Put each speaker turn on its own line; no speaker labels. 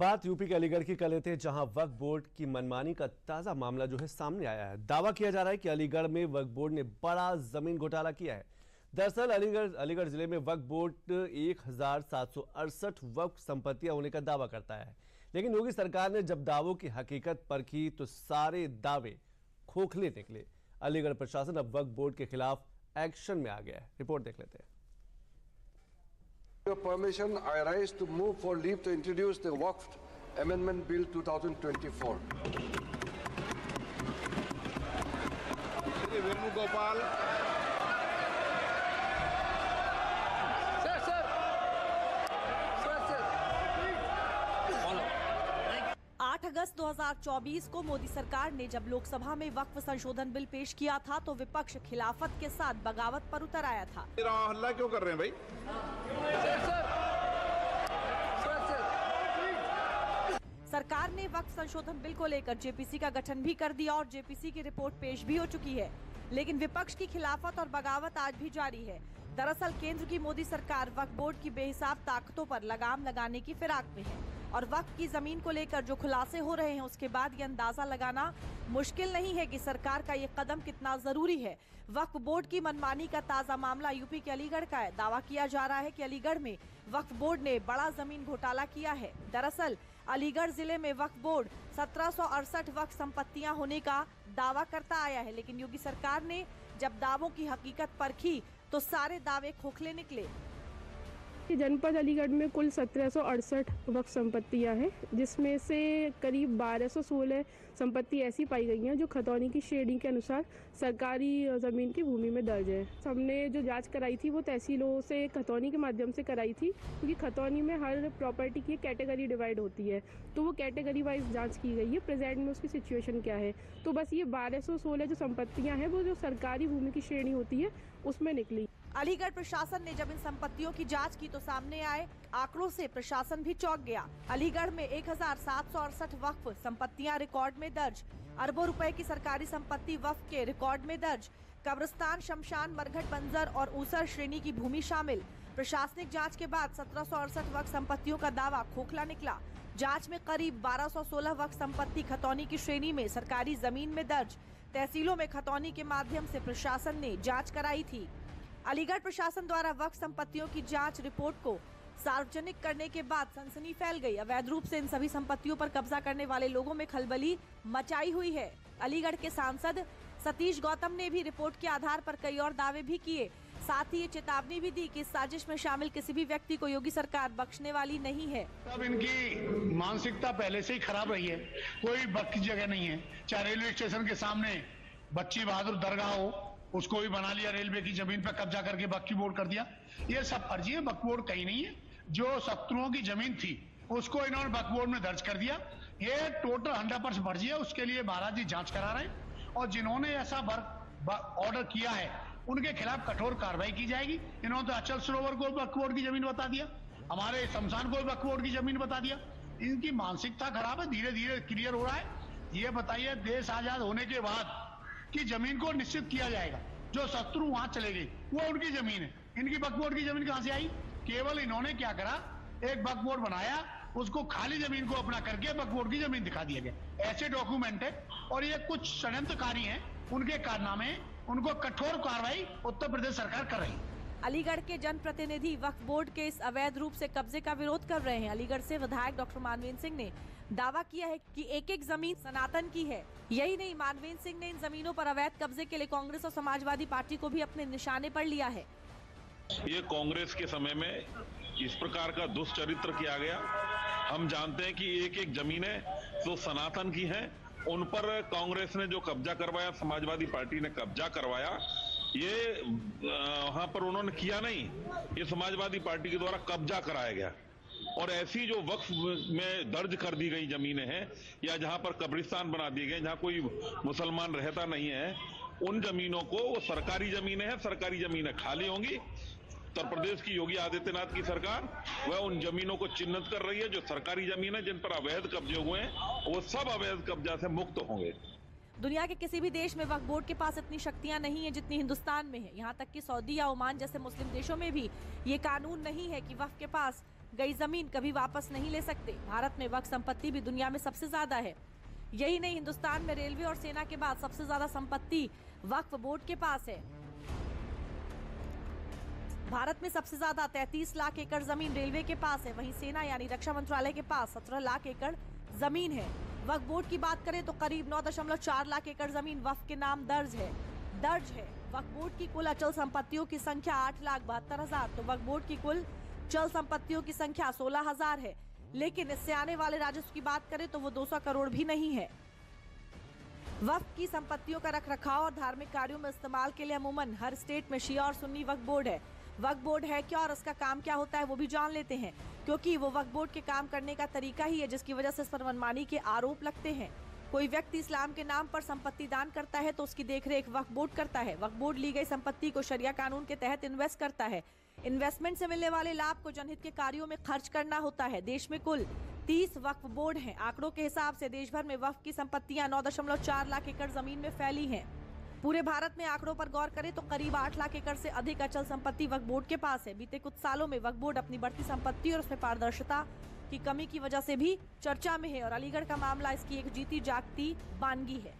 बात यूपी के अलीगढ़ की कर लेते हैं, जहां वक्फ बोर्ड की मनमानी का ताजा मामला जो है सामने आया है। दावा किया जा रहा है कि अलीगढ़ में वक्फ बोर्ड ने बड़ा जमीन घोटाला किया है। दरअसल अलीगढ़ जिले में वक्फ बोर्ड 1768 वक्फ संपत्तियां होने का दावा करता है, लेकिन योगी सरकार ने जब दावों की हकीकत परखी तो सारे दावे खोखले निकले। अलीगढ़ प्रशासन अब वक्फ बोर्ड के खिलाफ एक्शन में आ गया है। रिपोर्ट देख लेते हैं।
Your permission, I rise to move for leave to introduce the Waqf Amendment Bill 2024.
Shri Venugopal.
Sir.
8 अगस्त 2024 को मोदी सरकार ने जब लोकसभा में वक्फ संशोधन बिल पेश किया था तो विपक्ष खिलाफत के साथ बगावत पर उतर आया था।
हल्ला क्यों कर रहे हैं भाई?
सरकार ने वक्फ संशोधन बिल को लेकर जेपीसी का गठन भी कर दिया और जेपीसी की रिपोर्ट पेश भी हो चुकी है, लेकिन विपक्ष की खिलाफत और बगावत आज भी जारी है। दरअसल केंद्र की मोदी सरकार वक्फ बोर्ड की बेहिसाब ताकतों पर लगाम लगाने की फिराक में है और वक्फ की जमीन को लेकर जो खुलासे हो रहे हैं उसके बाद ये अंदाजा लगाना मुश्किल नहीं है कि सरकार का ये कदम कितना जरूरी है। वक्फ बोर्ड की मनमानी का ताजा मामला यूपी के अलीगढ़ का है। दावा किया जा रहा है कि अलीगढ़ में वक्फ बोर्ड ने बड़ा जमीन घोटाला किया है। दरअसल अलीगढ़ जिले में वक्फ बोर्ड 1768 वक्फ संपत्तियां होने का दावा करता आया है, लेकिन योगी सरकार ने जब दावों की हकीकत परखी तो सारे दावे खोखले निकले।
जनपद अलीगढ़ में कुल 1768 वक्फ संपत्तियां हैं, जिसमें से करीब 1216 संपत्ति ऐसी पाई गई हैं जो खतौनी की श्रेणी के अनुसार सरकारी ज़मीन की भूमि में दर्ज है। हमने जो जांच कराई थी वो तहसीलों से खतौनी के माध्यम से कराई थी, क्योंकि खतौनी में हर प्रॉपर्टी की कैटेगरी डिवाइड होती है, तो वो कैटेगरी वाइज जाँच की गई है प्रेजेंट में उसकी सिचुएशन क्या है। तो बस ये 1216 जो संपत्तियाँ हैं वो जो सरकारी भूमि की श्रेणी होती है उसमें निकली।
अलीगढ़ प्रशासन ने जब इन संपत्तियों की जांच की तो सामने आए आंकड़ों से प्रशासन भी चौंक गया। अलीगढ़ में 1768 वक्फ संपत्तियां रिकॉर्ड में दर्ज, अरबों रुपए की सरकारी संपत्ति वक्फ के रिकॉर्ड में दर्ज, कब्रिस्तान, शमशान, मरघट, बंजर और ऊसर श्रेणी की भूमि शामिल। प्रशासनिक जांच के बाद 1768 वक्फ संपत्तियों का दावा खोखला निकला। जांच में करीब 1216 वक्फ संपत्ति खतौनी की श्रेणी में सरकारी जमीन में दर्ज। तहसीलों में खतौनी के माध्यम से प्रशासन ने जाँच कराई थी। अलीगढ़ प्रशासन द्वारा वक्फ संपत्तियों की जांच रिपोर्ट को सार्वजनिक करने के बाद सनसनी फैल गई। अवैध रूप से इन सभी संपत्तियों पर कब्जा करने वाले लोगों में खलबली मचाई हुई है। अलीगढ़ के सांसद सतीश गौतम ने भी रिपोर्ट के आधार पर कई और दावे भी किए, साथ ही ये चेतावनी भी दी कि इस साजिश में शामिल किसी भी व्यक्ति को योगी सरकार बख्शने वाली नहीं है।
अब इनकी मानसिकता पहले से ही खराब रही है, कोई बक की जगह नहीं है। चाहे रेलवे स्टेशन के सामने बच्ची बहादुर दरगाह हो, उसको भी बना लिया, रेलवे की जमीन पर कब्जा करके वक्फ बोर्ड कर दिया। ये सब फर्जी है, वक्फ बोर्ड कहीं नहीं है। जो शत्रुओं की जमीन थी उसको इन्होंने वक्फ बोर्ड में दर्ज कर दिया। ये टोटल 100% फर्जी है, उसके लिए महाराज जी जांच करा रहे हैं और जिन्होंने ऐसा ऑर्डर किया है उनके खिलाफ कठोर कार्रवाई की जाएगी। इन्होंने तो अचल सरोवर को वक्फ बोर्ड की जमीन बता दिया, हमारे शमशान को वक्फ बोर्ड की जमीन बता दिया। इनकी मानसिकता खराब है, धीरे धीरे क्लियर हो रहा है। ये बताइए, देश आजाद होने के बाद की जमीन को निश्चित किया जाएगा, जो शत्रु वहां चले गए वो उनकी जमीन है। इनकी वक्फ बोर्ड की जमीन कहां से आई? केवल इन्होंने क्या करा, एक वक्फ बोर्ड बनाया, उसको खाली जमीन को अपना करके वक्फ बोर्ड की जमीन दिखा दिया गया। ऐसे डॉक्यूमेंट है और ये कुछ षड्यंत्रकारी हैं, उनके कारनामे, उनको कठोर कार्रवाई उत्तर प्रदेश सरकार कर रही है।
अलीगढ़ के जनप्रतिनिधि वक्फ बोर्ड के इस अवैध रूप से कब्जे का विरोध कर रहे हैं। अलीगढ़ से विधायक डॉक्टर मानवेंद्र सिंह ने दावा किया है कि एक एक जमीन सनातन की है। यही नहीं, मानवेंद्र सिंह ने इन जमीनों पर अवैध कब्जे के लिए कांग्रेस और समाजवादी पार्टी को भी अपने निशाने पर लिया है।
ये कांग्रेस के समय में इस प्रकार का दुष्चरित्र किया गया। हम जानते हैं कि एक एक जमीनें जो सनातन की हैं उन पर कांग्रेस ने जो कब्जा करवाया, समाजवादी पार्टी ने कब्जा करवाया, ये वहां पर उन्होंने किया नहीं, ये समाजवादी पार्टी के द्वारा कब्जा कराया गया। और ऐसी जो वक्फ में दर्ज कर दी गई जमीनें हैं या जहां पर कब्रिस्तान बना दिए गए, जहां कोई मुसलमान रहता नहीं है, उन जमीनों को, वो सरकारी जमीनें हैं, सरकारी जमीनें खाली होंगी। उत्तर प्रदेश की योगी आदित्यनाथ की सरकार वह उन जमीनों को चिन्हित कर रही है जो सरकारी जमीन है, जिन पर अवैध कब्जे हुए हैं, वो सब अवैध कब्जा से मुक्त होंगे।
दुनिया के किसी भी देश में वक्फ बोर्ड के पास इतनी शक्तियां नहीं है जितनी हिंदुस्तान में है। यहाँ तक कि सऊदी या ओमान जैसे मुस्लिम देशों में भी ये कानून नहीं है कि वक्फ के पास गई जमीन कभी वापस नहीं ले सकते। भारत में वक्फ संपत्ति भी दुनिया में सबसे ज्यादा है। यही नहीं, हिंदुस्तान में रेलवे और सेना के बाद सबसे ज्यादा संपत्ति वक्फ बोर्ड के पास है। भारत में सबसे ज्यादा 33 लाख एकड़ जमीन रेलवे के पास है। वहीं सेना यानी रक्षा मंत्रालय के पास 17 लाख एकड़ जमीन है। वक्फ बोर्ड की बात करें तो करीब 9.4 लाख एकड़ जमीन वक्फ के नाम दर्ज है। वक्फ बोर्ड की कुल अचल संपत्तियों की संख्या 8,72,000, तो वक्फ बोर्ड की कुल चल संपत्तियों की संख्या 16,000 है। लेकिन इससे आने वाले राजस्व की बात करें तो वो 200 करोड़ भी नहीं है। वक्फ की संपत्तियों का रखरखाव और धार्मिक कार्यों में इस्तेमाल के लिए अमूमन हर स्टेट में शिया और सुन्नी वक्फ बोर्ड है। वक्फ बोर्ड है क्या और उसका काम क्या होता है वो भी जान लेते हैं, क्योंकि वो वक्फ बोर्ड के काम करने का तरीका ही है जिसकी वजह से इस पर मनमानी के आरोप लगते हैं। कोई व्यक्ति इस्लाम के नाम पर संपत्ति दान करता है तो उसकी देखरेख वक्फ बोर्ड करता है। वक्फ बोर्ड ली गई संपत्ति को शरिया कानून के तहत इन्वेस्ट करता है। इन्वेस्टमेंट से मिलने वाले लाभ को जनहित के कार्यों में खर्च करना होता है। देश में कुल 30 वक्फ बोर्ड हैं। आंकड़ों के हिसाब से देश भर में वक्फ की संपत्तियां 9.4 लाख एकड़ जमीन में फैली हैं। पूरे भारत में आंकड़ों पर गौर करें तो करीब 8 लाख एकड़ से अधिक अचल संपत्ति वक्फ बोर्ड के पास है। बीते कुछ सालों में वक्फ बोर्ड अपनी बढ़ती संपत्ति और उसमें पारदर्शिता की कमी की वजह से भी चर्चा में है और अलीगढ़ का मामला इसकी एक जीती जागती बानगी है।